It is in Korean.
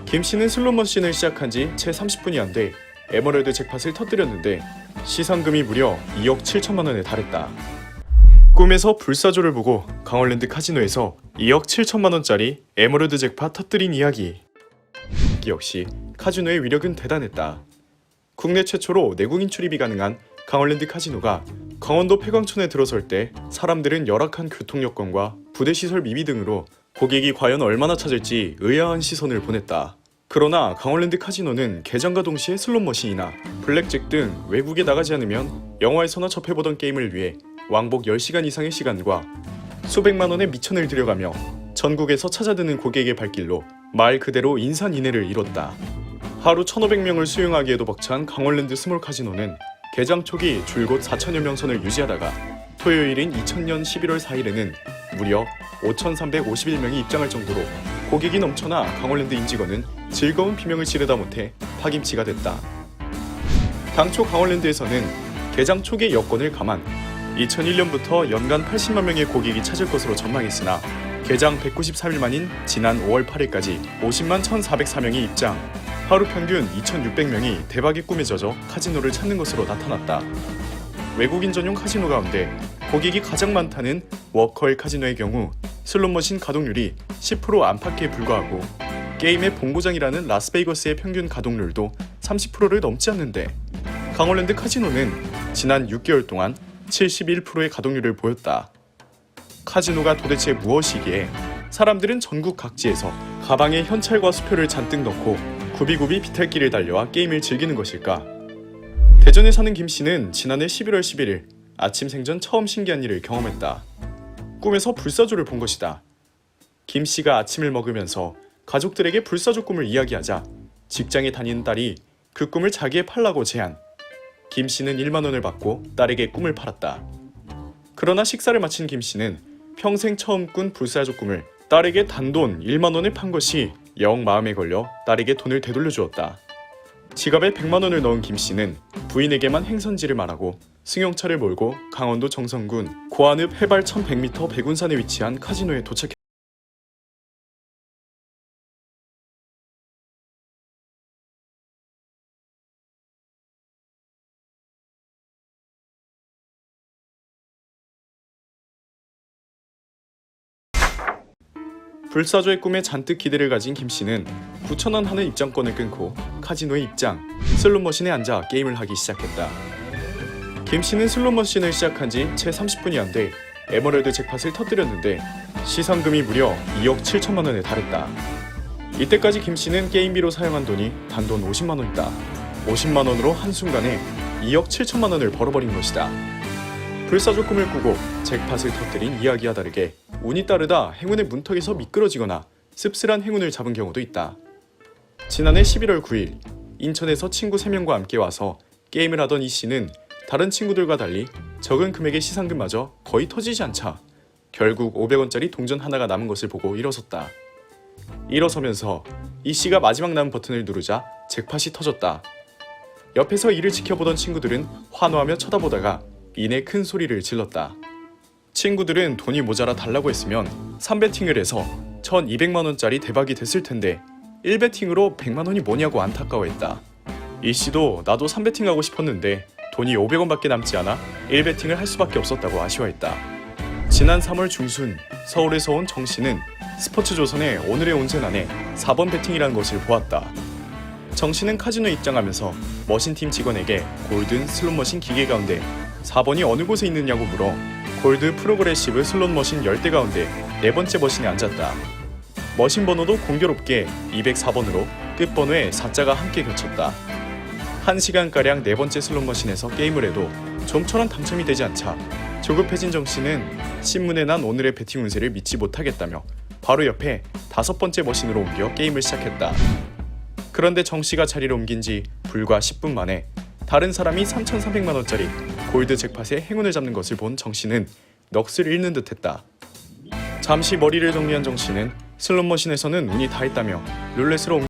김씨는 슬롯머신을 시작한 지 채 30분이 안 돼 에메랄드 잭팟을 터뜨렸는데 시상금이 무려 2억 7천만 원에 달했다. 꿈에서 불사조를 보고 강원랜드 카지노에서 2억 7천만 원짜리 에메랄드 잭팟 터뜨린 이야기. 역시 카지노의 위력은 대단했다. 국내 최초로 내국인 출입이 가능한 강원랜드 카지노가 강원도 폐광촌에 들어설 때 사람들은 열악한 교통 여건과 부대 시설 미비 등으로 고객이 과연 얼마나 찾을지 의아한 시선을 보냈다. 그러나 강원랜드 카지노는 개장과 동시에 슬롯머신이나 블랙잭 등 외국에 나가지 않으면 영화에서나 접해보던 게임을 위해 왕복 10시간 이상의 시간과 수백만 원의 미천을 들여가며 전국에서 찾아드는 고객의 발길로 말 그대로 인산인해를 이뤘다. 하루 1,500명을 수용하기에도 벅찬 강원랜드 스몰 카지노는 개장 초기 줄곧 4천여 명 선을 유지하다가 토요일인 2000년 11월 4일에는 무려 5,351명이 입장할 정도로 고객이 넘쳐나 강원랜드 임직원은 즐거운 비명을 지르다 못해 파김치가 됐다. 당초 강원랜드에서는 개장 초기의 여건을 감안 2001년부터 연간 80만 명의 고객이 찾을 것으로 전망했으나 개장 193일 만인 지난 5월 8일까지 50만 1,404명이 입장, 하루 평균 2,600명이 대박의 꿈에 젖어 카지노를 찾는 것으로 나타났다. 외국인 전용 카지노 가운데 고객이 가장 많다는 워커힐 카지노의 경우 슬롯머신 가동률이 10% 안팎에 불과하고 게임의 본고장이라는 라스베이거스의 평균 가동률도 30%를 넘지 않는데 강원랜드 카지노는 지난 6개월 동안 71%의 가동률을 보였다. 카지노가 도대체 무엇이기에 사람들은 전국 각지에서 가방에 현찰과 수표를 잔뜩 넣고 굽이굽이 비탈길을 달려와 게임을 즐기는 것일까? 대전에 사는 김씨는 지난해 11월 11일 아침 생전 처음 신기한 일을 경험했다. 꿈에서 불사조를 본 것이다. 김씨가 아침을 먹으면서 가족들에게 불사조 꿈을 이야기하자 직장에 다니는 딸이 그 꿈을 자기에 팔라고 제안. 김씨는 1만 원을 받고 딸에게 꿈을 팔았다. 그러나 식사를 마친 김씨는 평생 처음 꾼 불사조 꿈을 딸에게 단돈 1만 원에 판 것이 영 마음에 걸려 딸에게 돈을 되돌려 주었다. 지갑에 100만 원을 넣은 김씨는 부인에게만 행선지를 말하고 승용차를 몰고 강원도 정선군 고안읍 해발 1100m 백운산에 위치한 카지노에 도착했다. 불사조의 꿈에 잔뜩 기대를 가진 김씨는 9,000원 하는 입장권을 끊고 카지노에 입장, 슬롯머신에 앉아 게임을 하기 시작했다. 김씨는 슬롯머신을 시작한 지 채 30분이 안 돼 에메랄드 잭팟을 터뜨렸는데 시상금이 무려 2억 7천만 원에 달했다. 이때까지 김씨는 게임비로 사용한 돈이 단돈 50만 원이다. 50만 원으로 한순간에 2억 7천만 원을 벌어버린 것이다. 불사조 꿈을 꾸고 잭팟을 터뜨린 이야기와 다르게 운이 따르다 행운의 문턱에서 미끄러지거나 씁쓸한 행운을 잡은 경우도 있다. 지난해 11월 9일 인천에서 친구 3명과 함께 와서 게임을 하던 이 씨는 다른 친구들과 달리 적은 금액의 시상금마저 거의 터지지 않자 결국 500원짜리 동전 하나가 남은 것을 보고 일어섰다. 일어서면서 이 씨가 마지막 남은 버튼을 누르자 잭팟이 터졌다. 옆에서 이를 지켜보던 친구들은 환호하며 쳐다보다가 이내 큰 소리를 질렀다. 친구들은 돈이 모자라 달라고 했으면 3배팅을 해서 1,200만원짜리 대박이 됐을 텐데 1배팅으로 100만원이 뭐냐고 안타까워했다. 이 씨도 나도 3배팅하고 싶었는데 돈이 500원밖에 남지 않아 1배팅을 할 수밖에 없었다고 아쉬워했다. 지난 3월 중순 서울에서 온 정 씨는 스포츠조선의 오늘의 온sen 안에 4번 배팅이라는 것을 보았다. 정 씨는 카지노에 입장하면서 머신팀 직원에게 골든 슬롯머신 기계 가운데 4번이 어느 곳에 있느냐고 물어 골드 프로그레시브 슬롯머신 10대 가운데 4번째 머신에 앉았다. 머신 번호도 공교롭게 204번으로 끝번호에 4자가 함께 겹쳤다. 1시간가량 4번째 슬롯머신에서 게임을 해도 좀처럼 당첨이 되지 않자 조급해진 정씨는 신문에 난 오늘의 배팅 운세를 믿지 못하겠다며 바로 옆에 5번째 머신으로 옮겨 게임을 시작했다. 그런데 정씨가 자리를 옮긴 지 불과 10분 만에 다른 사람이 3,300만원짜리 골드 잭팟에 행운을 잡는 것을 본 정씨는 넋을 잃는 듯 했다. 잠시 머리를 정리한 정씨는 슬롯머신에서는 운이 다했다며 룰렛으로